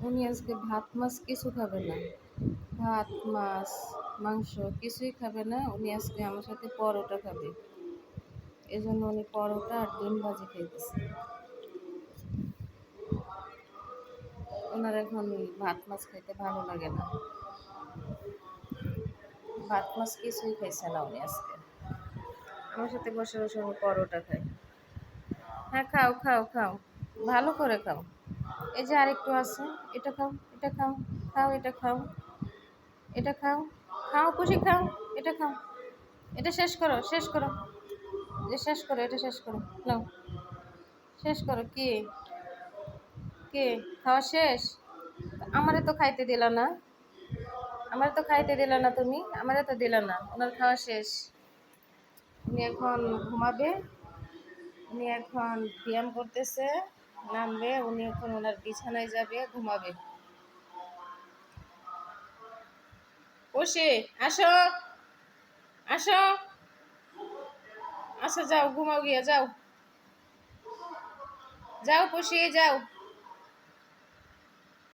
উনি আজকে ভাত মাছ কিছু খাবে না। ভাত মাছ মাংস কিছুই খাবে না। উনি আজকে আমার সাথে পরোটা খাবে। এজন্য উনি পরোটা আর ডিম ভাজি খাইতেছে। ওনার এখন ভাত মাছ খাইতে ভালো লাগে না। ভাত মাছ কিছুই খাইছে না উনি আজকে। আমার সাথে বসে বসে উনি পরোটা খায়। হ্যাঁ, খাও খাও খাও, ভালো করে খাও। এই যে আরেকটু আছে, এটা খাও, এটা খাও, খাও এটা খাও, এটা খাও, খাও খুশি খাও, এটা খাও, এটা শেষ করো, শেষ করো, যে শেষ করো, এটা শেষ করো, নাও শেষ করো। কি কে খাওয়া শেষ? আমারে তো খাইতে দিলা না, আমারে তো খাইতে দিলা না, তুমি আমারে তো দিলা না। ওনার খাওয়া শেষ। উনি এখন ঘুমাবে। উনি এখন ব্যায়াম করতেছে, নামবে। উনি এখন ওনার বিছানায় যাবে, ঘুমাবে। বসে আসো, আসো, আচ্ছা যাও ঘুমাও গিয়া, যাও যাও, পুষিয়ে যাও।